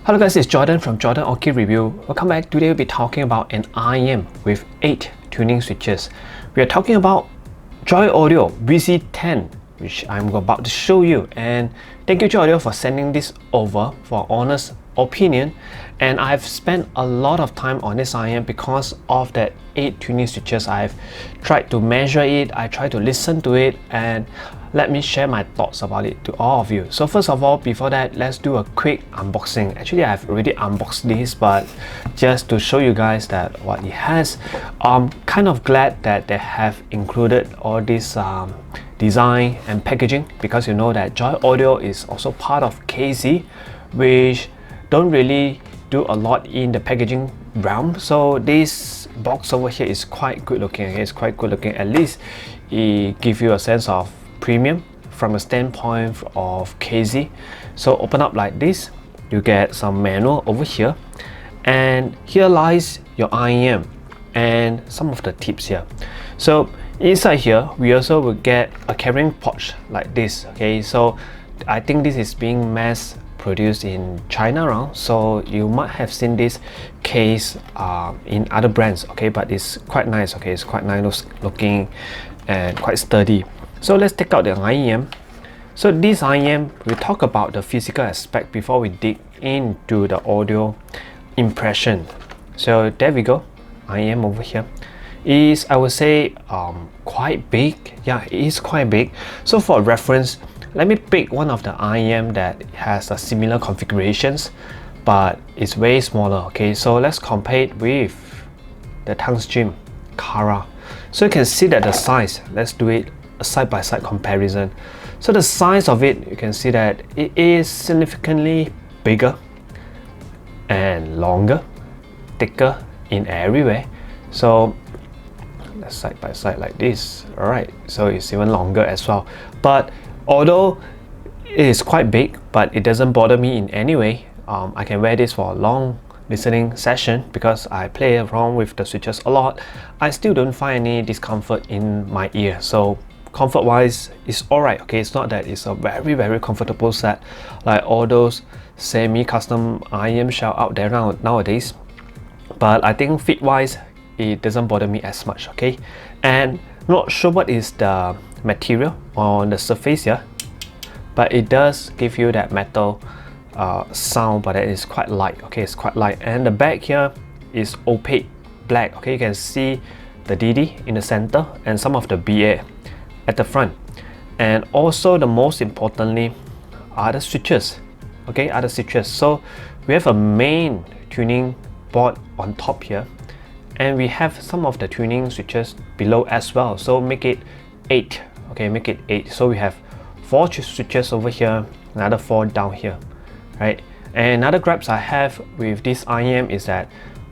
Hello guys, it's Jordan from Joyodio Review. Welcome back. Today we'll be talking about an IM with 8 tuning switches. We are talking about Joyodio VZ10, which I'm about to show you. And thank you Joyodio for sending this over for honest opinion. And I've spent a lot of time on this IM because of that 8 tuning switches. I've tried to measure it, I tried to listen to it, and let me share my thoughts about it to all of you. So first of all, before that, let's do a quick unboxing. Actually, I've already unboxed this, but just to show you guys that what it has, I'm kind of glad that they have included all this design and packaging, because you know that Joyodio is also part of KZ, which don't really do a lot in the packaging realm. So this box over here is quite good looking. It's quite good looking. At least it gives you a sense of premium from a standpoint of KZ. So open up like this, you get some manual over here, and here lies your IEM and some of the tips here. So inside here we also will get a carrying pouch like this. Okay, so I think this is being mass produced in China around, so you might have seen this case in other brands. Okay, but it's quite nice. Okay, it's quite nice looking and quite sturdy. So let's take out the IEM. So this IEM, we talk about the physical aspect before we dig into the audio impression. So there we go. IEM over here is, I would say, quite big. Yeah, it is quite big. So for reference, let me pick one of the IEM that has a similar configurations, but it's way smaller. Okay, so let's compare it with the Tungstream Cara. So you can see that the size, let's do it a side-by-side comparison. So the size of it, you can see that it is significantly bigger and longer, thicker in everywhere. So let's side by side like this. All right, so it's even longer as well. But although it is quite big, but it doesn't bother me in any way. I can wear this for a long listening session because I play around with the switches a lot. I still don't find any discomfort in my ear. So comfort wise, it's alright. Okay, it's not that it's a very comfortable set like all those semi-custom IEM shell out there nowadays, but I think fit wise it doesn't bother me as much. Okay, and not sure what is the material on the surface here, but it does give you that metal sound, but it is quite light. Okay, it's quite light, and the back here is opaque black. Okay, you can see the DD in the center and some of the BA at the front, and also the most importantly are the switches. Okay, other switches. So we have a main tuning board on top here, and we have some of the tuning switches below as well, so make it 8. Okay, make it 8. So we have 4 switches over here, another 4 down here, right? And another gripes I have with this IEM is that,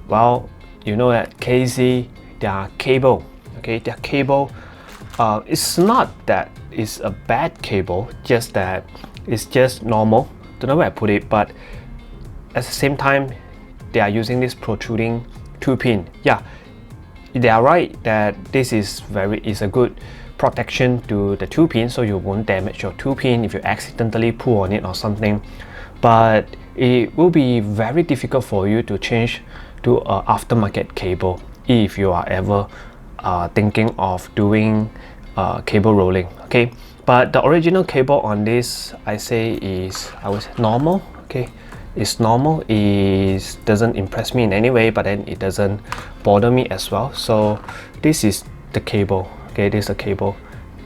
well, you know that KZ, their cable, okay, their cable, it's not that it's a bad cable, just that it's just normal. Don't know where I put it, but at the same time they are using this protruding 2-pin. Yeah, they are right that this is a good protection to the 2-pin, so you won't damage your 2-pin if you accidentally pull on it or something. But it will be very difficult for you to change to an aftermarket cable if you are ever thinking of doing cable rolling. Okay, but the original cable on this, I say, is normal. Okay, it's normal. It doesn't impress me in any way, but then it doesn't bother me as well. So this is the cable. Okay, this is the cable.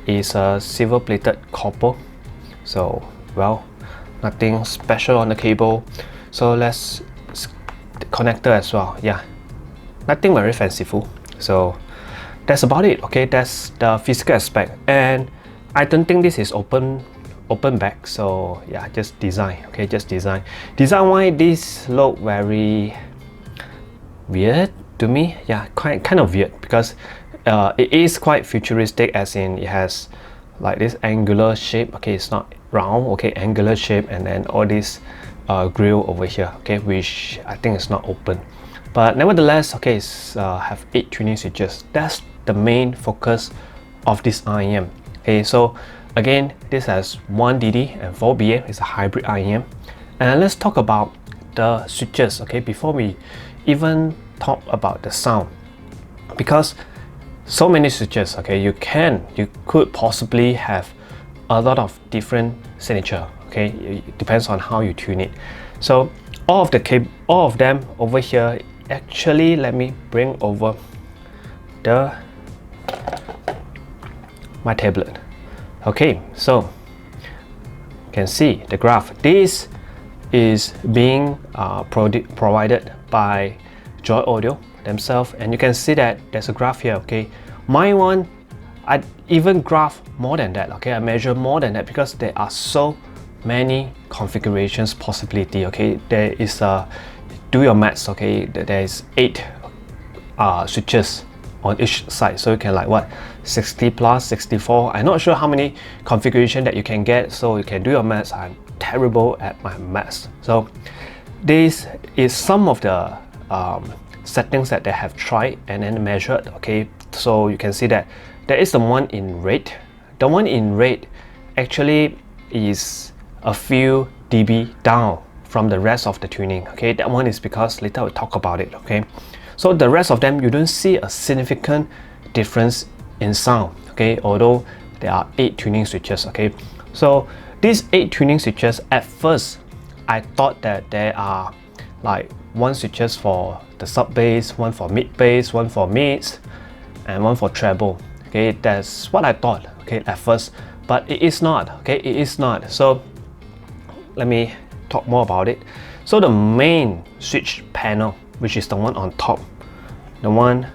It's a silver plated copper, so well, nothing special on the cable. So let's the connector as well. Yeah, nothing very fanciful. So that's about it. Okay, that's the physical aspect, and I don't think this is open back. So yeah, just design. Okay, just design why this look very weird to me. Yeah, kind of weird, because it is quite futuristic, as in it has like this angular shape. Okay, it's not round. Okay, angular shape, and then all this grill over here. Okay, which I think is not open, but nevertheless, okay, it's have 8 tuning switches. That's the main focus of this IEM. Okay, so again, this has 1 DD and 4 BA. It's a hybrid IEM. And let's talk about the switches, okay, before we even talk about the sound, because so many switches, okay, you could possibly have a lot of different signature, okay. It depends on how you tune it. So all of them over here, actually let me bring over my tablet. Okay, so you can see the graph. This is being provided by Joyodio themselves, and you can see that there's a graph here, okay. My one, I even graph more than that, okay. I measure more than that because there are so many configurations possibility, okay. There is do your maths, okay. There is 8 switches on each side, so you can like what, 60 plus 64. I'm not sure how many configuration that you can get, so you can do your maths. I'm terrible at my maths. So this is some of the settings that they have tried and then measured, okay. So you can see that there is the one in red. The one in red actually is a few dB down from the rest of the tuning, okay. That one is because later we'll talk about it, okay. So the rest of them, you don't see a significant difference in sound, okay, although there are 8 tuning switches, okay. So these 8 tuning switches, at first I thought that there are like 1 switches for the sub bass, 1 for mid bass, 1 for mids, and 1 for treble, okay. That's what I thought, okay, at first, but it is not, okay. It is not. So let me talk more about it. So the main switch panel, which is the one on top, the one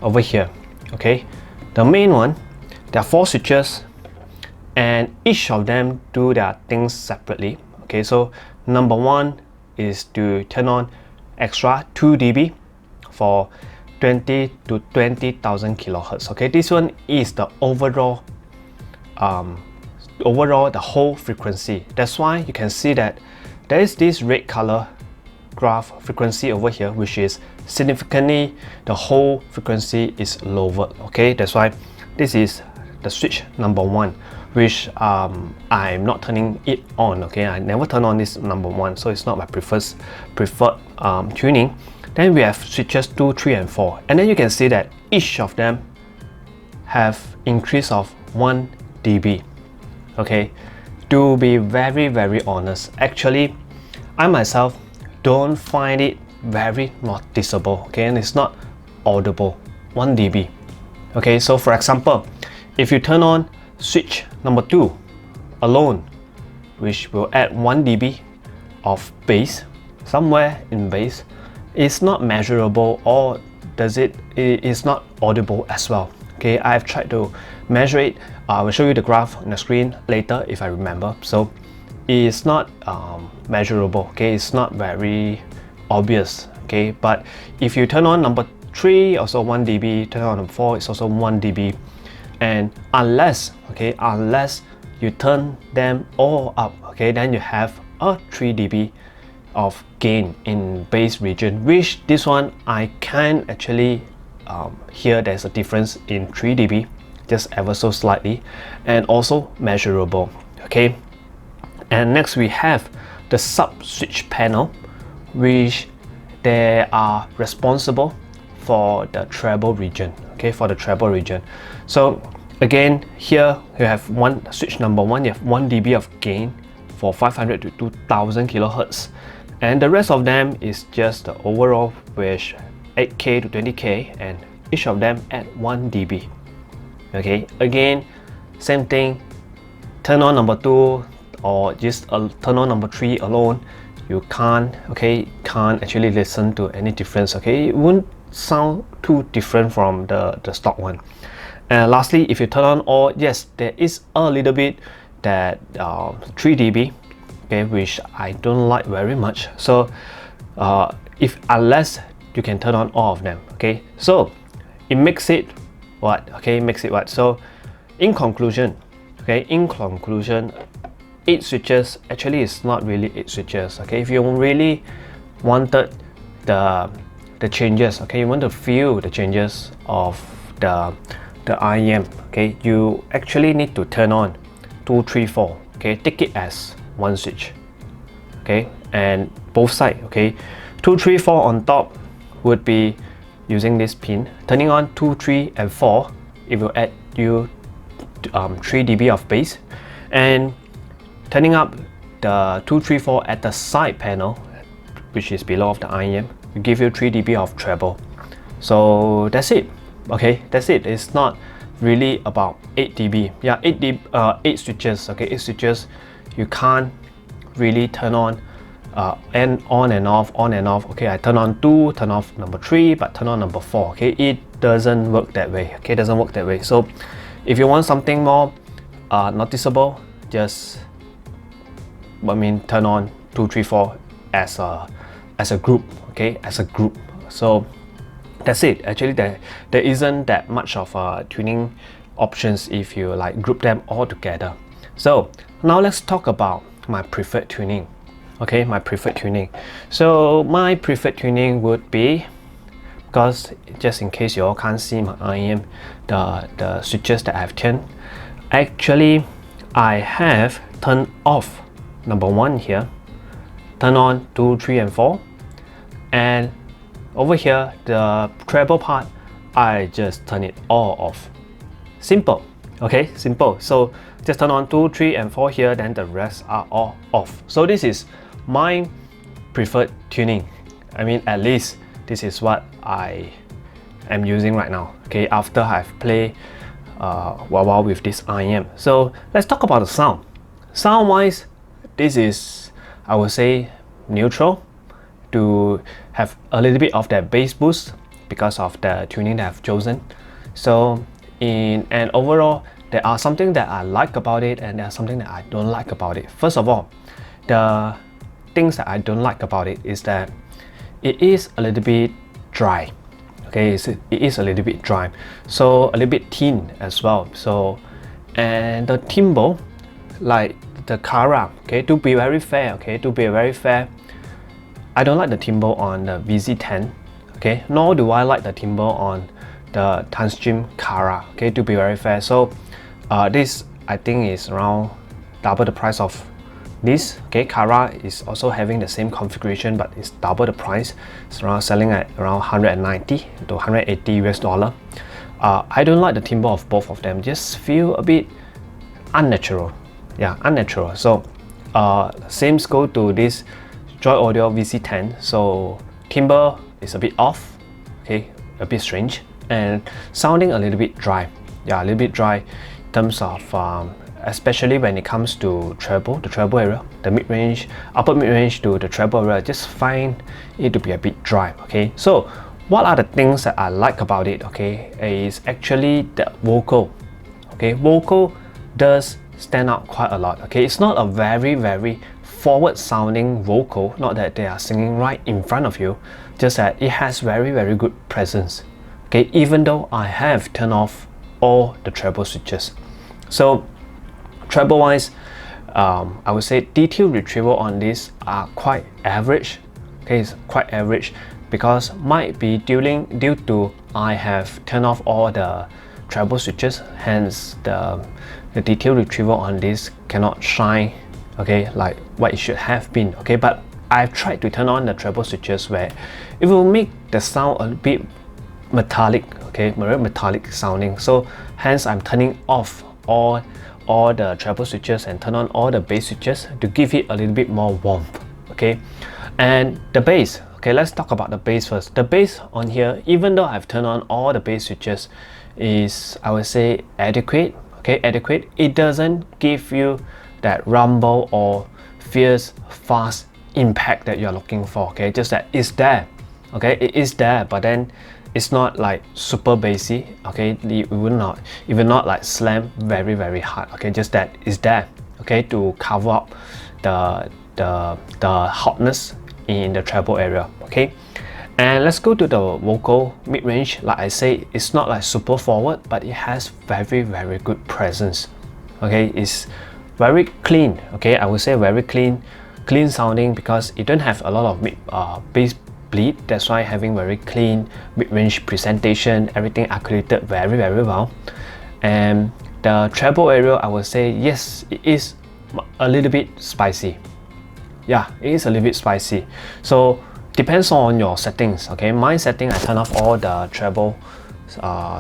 over here, okay, the main one, there are 4 switches and each of them do their things separately, okay. So number 1 is to turn on extra 2 dB for 20 to 20,000 kilohertz, okay. This one is the overall the whole frequency. That's why you can see that there is this red color graph frequency over here, which is significantly the whole frequency is lowered, okay. That's why this is the switch number 1, which I'm not turning it on, okay. I never turn on this number 1, so it's not my preferred tuning. Then we have switches 2, 3 and 4, and then you can see that each of them have increase of 1 dB, okay. To be very honest, actually I myself don't find it very noticeable, okay, and it's not audible, 1 dB, okay. So for example, if you turn on switch number 2 alone, which will add 1 dB of bass, somewhere in bass, it's not measurable, or it is not audible as well, okay. I've tried to measure it. I will show you the graph on the screen later if I remember. So it's not measurable, okay. It's not very obvious, okay. But if you turn on number 3, also 1 dB, turn on number 4, it's also 1 dB, and unless you turn them all up, okay, then you have a 3 dB of gain in bass region, which this one I can actually hear there's a difference in 3 dB, just ever so slightly, and also measurable, okay. And next we have the sub switch panel, which they are responsible for the treble region, okay, for the treble region. So again, here you have switch number 1, you have 1 dB of gain for 500 to 2000 kilohertz, and the rest of them is just the overall, which 8K to 20K, and each of them at 1 dB, okay. Again, same thing, turn on number 2 or just turn on number 3 alone, you can't actually listen to any difference, okay. It won't sound too different from the stock one. And lastly, if you turn on all, yes, there is a little bit that 3 dB, okay, which I don't like very much. So unless you can turn on all of them, okay. So it makes it what, okay, so in conclusion, 8 switches actually is not really 8 switches, okay. If you really wanted the changes, okay, you want to feel the changes of the IEM, okay, you actually need to turn on 2, 3, 4, okay. Take it as 1 switch, okay, and both sides, okay. 2, 3, 4 on top would be using this pin. Turning on 2, 3, and 4, it will add you 3 dB of bass, and turning up the 2, 3, 4 at the side panel, which is below of the IEM, will give you 3 dB of treble. So that's it. Okay, that's it. It's not really about 8 dB. Yeah, 8 switches. Okay, 8 switches. You can't really turn on and on and off, on and off. Okay, I turn on 2, turn off number 3, but turn on number 4. Okay, it doesn't work that way. Okay, it doesn't work that way. So if you want something more noticeable, just turn on 2, 3, 4 as a group. Okay, as a group. So that's it. Actually, there isn't that much of tuning options if you like group them all together. So now let's talk about my preferred tuning. Okay, my preferred tuning. So my preferred tuning would be, because just in case you all can't see my IEM, the switches that I've turned, actually I have turned off number 1 here, turn on 2, 3, and 4, and over here the treble part, I just turn it all off. Simple. Okay, simple. So just turn on 2, 3, and 4 here, then the rest are all off. So this is my preferred tuning. At least this is what I am using right now. Okay, after I've played while with this IEM. So let's talk about the sound. Sound wise, this is, I would say, neutral, to have a little bit of that bass boost because of the tuning that I've chosen. So and overall, there are something that I like about it, and there are something that I don't like about it. First of all, the things that I don't like about it is that it is a little bit dry. Okay, it is a little bit dry, so a little bit thin as well. So, and the timbre, like the Cara, okay, to be very fair, I don't like the timbre on the VZ10, okay, nor do I like the timbre on the Tanstream Cara, okay, to be very fair. So this I think is around double the price of this. Okay, Cara is also having the same configuration, but it's double the price. It's around selling at around 190 to 180 US dollar. I don't like the timbre of both of them, just feel a bit unnatural. Yeah, unnatural. So same go to this Joyodio VZ10. So timbre is a bit off, okay, a bit strange, and sounding a little bit dry. Yeah, a little bit dry in terms of especially when it comes to treble, the treble area, the mid-range, upper mid-range to the treble area, just find it to be a bit dry. Okay, so what are the things that I like about it? Okay, is actually the vocal. Okay, vocal does stand out quite a lot. Okay, it's not a very forward sounding vocal, not that they are singing right in front of you, just that it has very good presence. Okay, even though I have turned off all the treble switches. So treble wise, I would say detail retrieval on this are quite average. Okay, it's quite average because might be due to I have turned off all the treble switches, hence the detail retrieval on this cannot shine, okay, like what it should have been. Okay, but I've tried to turn on the treble switches where it will make the sound a bit metallic, okay, very metallic sounding. So hence I'm turning off all the treble switches and turn on all the bass switches to give it a little bit more warmth. Okay, and the bass. Okay, let's talk about the bass first. The bass on here, even though I've turned on all the bass switches, is, I would say, adequate. Okay, adequate. It doesn't give you that rumble or fierce, fast impact that you're looking for. Okay, just that it's there. Okay, it is there, but then it's not like super bassy. Okay, it will not like slam very hard. Okay, just that it's there. Okay, to cover up the hotness in the treble area. Okay, and let's go to the vocal mid-range. Like I say, it's not like super forward, but it has very good presence. Okay, it's very clean. Okay, I would say very clean sounding because it don't have a lot of bass bleed. That's why having very clean mid-range presentation, everything articulated very well. And the treble area, I would say yes, it is a little bit spicy. yeah, it is a little bit spicy. So depends on your settings. Okay, my setting, I turn off all the treble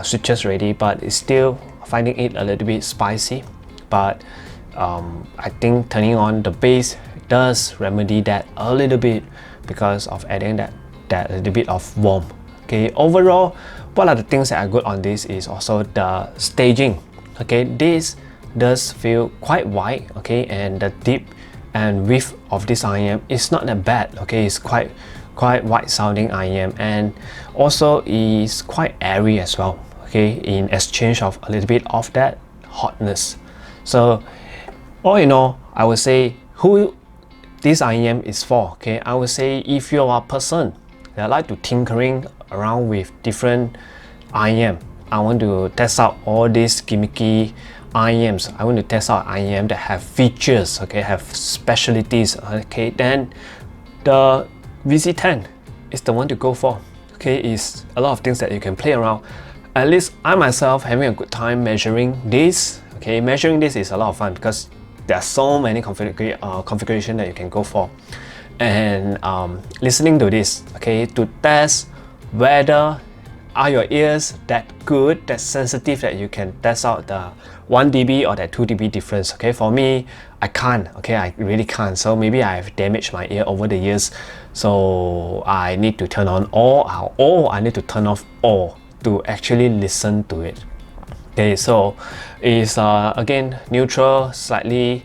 switches already, but it's still finding it a little bit spicy. But I think turning on the bass does remedy that a little bit because of adding that little bit of warmth. Okay, overall, what are the things that are good on this is also the staging. Okay, this does feel quite wide. Okay, and the deep and width of this IEM is not that bad. Okay, it's quite wide sounding IEM, and also is quite airy as well. Okay, in exchange of a little bit of that hotness. So all in all, I would say who this IEM is for. Okay, I would say if you are a person that like to tinkering around with different IEM, I want to test out all these gimmicky IEMs. I want to test out IEM that have features, okay, have specialties, okay, then the VZ10 is the one to go for. Okay, it's a lot of things that you can play around. At least I myself having a good time measuring this. Okay, measuring this is a lot of fun because there are so many configuration that you can go for, and listening to this, okay, to test whether are your ears that good, that sensitive that you can test out the 1 dB or that 2 dB difference. Okay, for me, I can't. Okay, I really can't. So maybe I've damaged my ear over the years. So I need to turn on all, or I need to turn off all to actually listen to it. Okay, so it's again neutral, slightly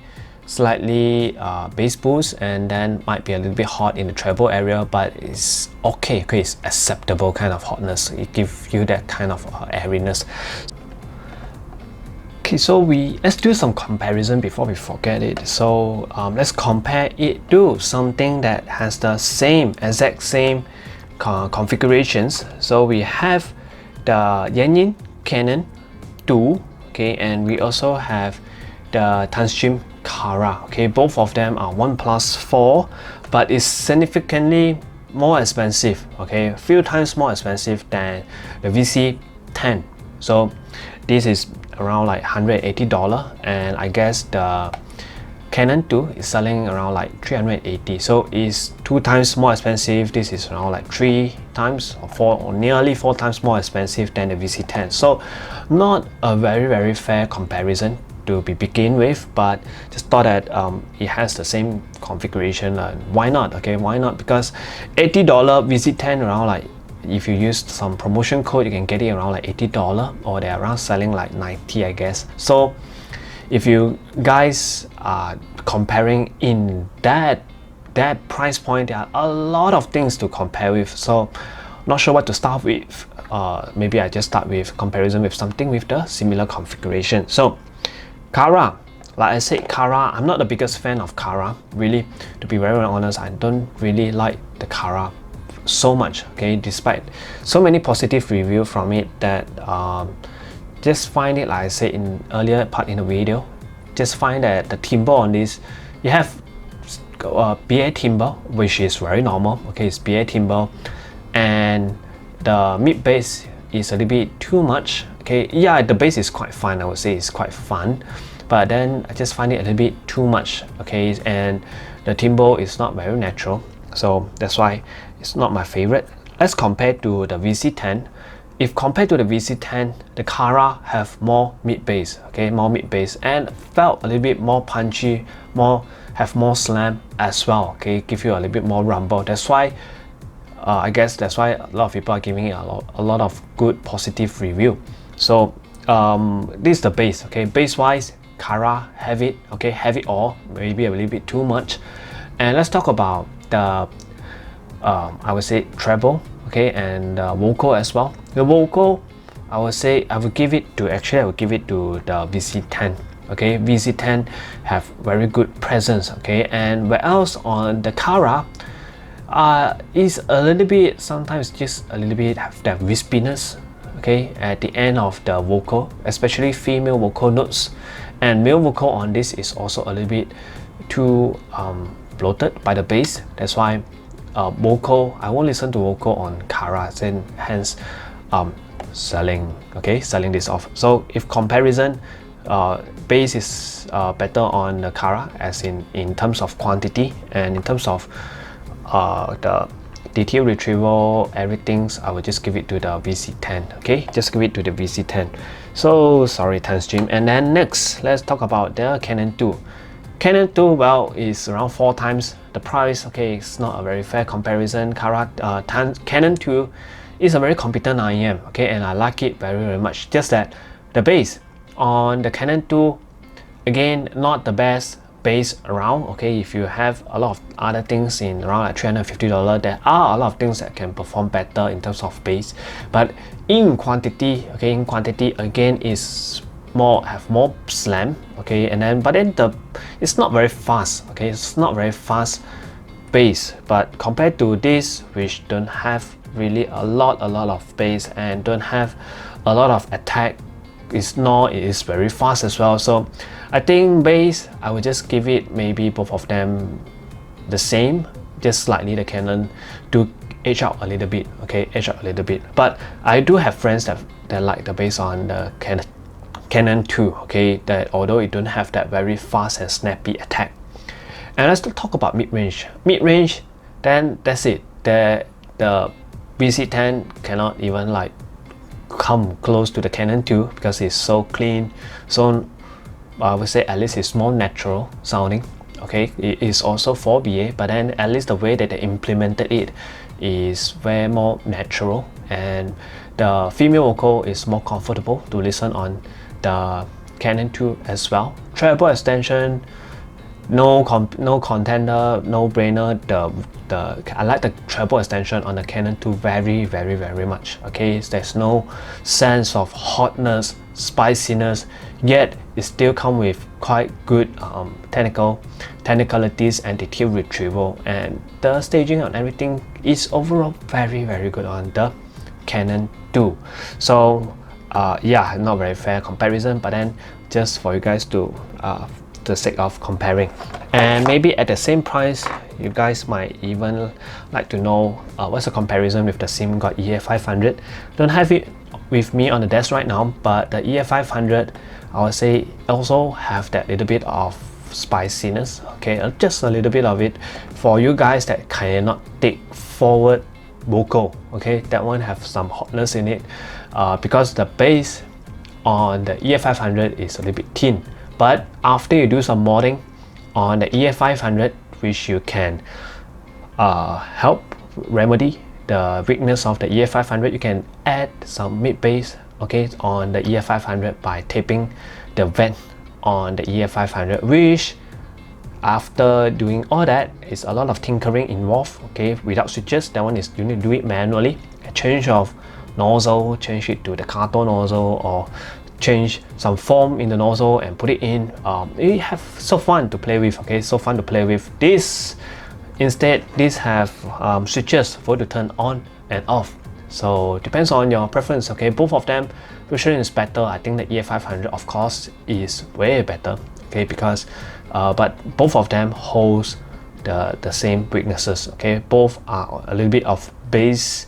bass boost, and then might be a little bit hot in the treble area, but it's okay. Okay, it's acceptable kind of hotness. It gives you that kind of airiness. Okay, so let's do some comparison before we forget it. So let's compare it to something that has the exact same configurations. So we have the Yanyin Canon 2, okay, and we also have the Tanstream Kara. Okay, both of them are OnePlus 4, but it's significantly more expensive. Okay, a few times more expensive than the VZ10. So this is around like $180, and I guess the Canon 2 is selling around like $380. So it's 2 times more expensive. This is around like 3 times or 4 or nearly 4 times more expensive than the VZ10. So not a very fair comparison to begin with, but just thought that it has the same configuration. Why not? Okay, why not? Because $80 VZ10 around like, if you use some promotion code, you can get it around like $80, or they're around selling like 90, I guess. So if you guys are comparing in that price point, there are a lot of things to compare with. So not sure what to start with. Maybe I just start with comparison with something with the similar configuration. So Kara, like I said, Kara, I'm not the biggest fan of Kara, really. To be very honest, I don't really like the Kara so much. Okay, despite so many positive reviews from it, that just find it, like I said in earlier part in the video, just find that the timbre on this, you have BA timbre, which is very normal. Okay, it's BA timbre, and the mid bass is a little bit too much. Okay, yeah, the bass is quite fun. I would say it's quite fun, but then I just find it a little bit too much. Okay, and the timbre is not very natural, so that's why it's not my favorite. Let's compare to the VZ10. If compared to the VZ10, the Kara have more mid bass. Okay, more mid bass, and felt a little bit more punchy, have more slam as well. Okay, give you a little bit more rumble. That's why I guess that's why a lot of people are giving it a lot of good positive review. So this is the bass. Okay, bass wise, Kara have it. Okay, have it all, maybe a little bit too much. And let's talk about the I would say treble, okay, and vocal as well. The vocal, I would say I would give it to the VZ10. Okay, VZ10 have very good presence. Okay, and whereas on the Kara is a little bit, sometimes just a little bit have that wispiness. Okay, at the end of the vocal, especially female vocal notes, and male vocal on this is also a little bit too bloated by the bass. That's why vocal, I won't listen to vocal on Kara, hence selling this off. So if comparison, bass is better on the Cara, as in terms of quantity, and in terms of the detail retrieval, everything, I will just give it to the VZ10. Okay, just give it to the VZ10. So sorry, time stream. And then next, let's talk about the Canon 2. Canon 2, well, is around 4 times the price. Okay, it's not a very fair comparison. Canon 2 is a very competent IEM. Okay, and I like it very much. Just that the bass on the Canon 2, again, not the best bass around. Okay, if you have a lot of other things in around like $350, there are a lot of things that can perform better in terms of bass, but in quantity, okay, in quantity again is have more slam. Okay, and then but then it's not very fast. Okay, it's not very fast bass, but compared to this, which don't have really a lot of bass and don't have a lot of attack, it is very fast as well. So I think bass, I would just give it maybe both of them the same, just slightly the Canon to edge out a little bit. Okay, edge out a little bit. But I do have friends that like the bass on the Canon 2. Okay, that although it don't have that very fast and snappy attack. And let's talk about mid-range. Mid-range, then that's it. The VZ10 cannot even like come close to the Canon 2 because it's so clean, so I would say at least it's more natural sounding. Okay, it is also 4BA, but then at least the way that they implemented it is very more natural, and the female vocal is more comfortable to listen on the Canon 2 as well. Treble extension, no contender, no brainer. I like the treble extension on the Canon 2 very much. Okay, there's no sense of hotness, spiciness, yet it still comes with quite good technicalities and detail retrieval, and the staging and everything is overall very good on the Canon 2. So yeah, not very fair comparison, but then just for you guys to the sake of comparing, and maybe at the same price, you guys might even like to know what's the comparison with the SIM-God EF500. Don't have it with me on the desk right now, but the EF500, I would say also have that little bit of spiciness. Okay, just a little bit of it for you guys that cannot take forward vocal. Okay, that one have some hotness in it, because the bass on the EF500 is a little bit thin. But after you do some modding on the EF500, which you can help remedy the weakness of the EF500, you can add some mid bass, okay, on the EF500 by taping the vent on the EF500, which after doing all that is a lot of tinkering involved. Okay, without switches, that one is you need to do it manually. A change of nozzle, change it to the Kato nozzle, or change some foam in the nozzle and put it in. It have so fun to play with. Okay, so fun to play with. This instead, these have switches for you to turn on and off. So depends on your preference. Okay, both of them, which one is better? I think the EF500 of course is way better. Okay, because but both of them holds the same weaknesses. Okay, both are a little bit of bass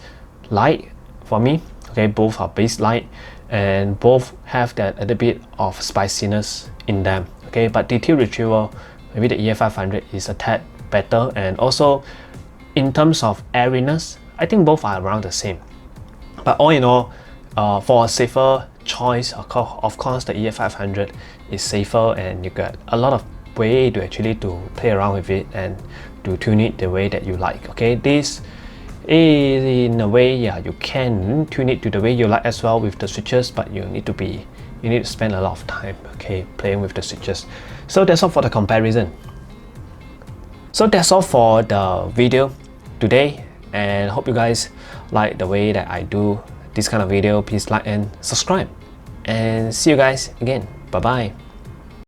light for me. Okay, both are bass light, and both have that little bit of spiciness in them. Okay, but detail retrieval, maybe the EF500 is a tad better, and also in terms of airiness, I think both are around the same. But all in all, for a safer choice, of course the EF500 is safer, and you got a lot of way to actually to play around with it and to tune it the way that you like. Okay, this is in a way, yeah, you can tune it to the way you like as well with the switches, but you need to spend a lot of time, okay, playing with the switches. So that's all for the comparison. So that's all for the video today, and hope you guys like the way that I do this kind of video. Please like and subscribe, and see you guys again. Bye bye.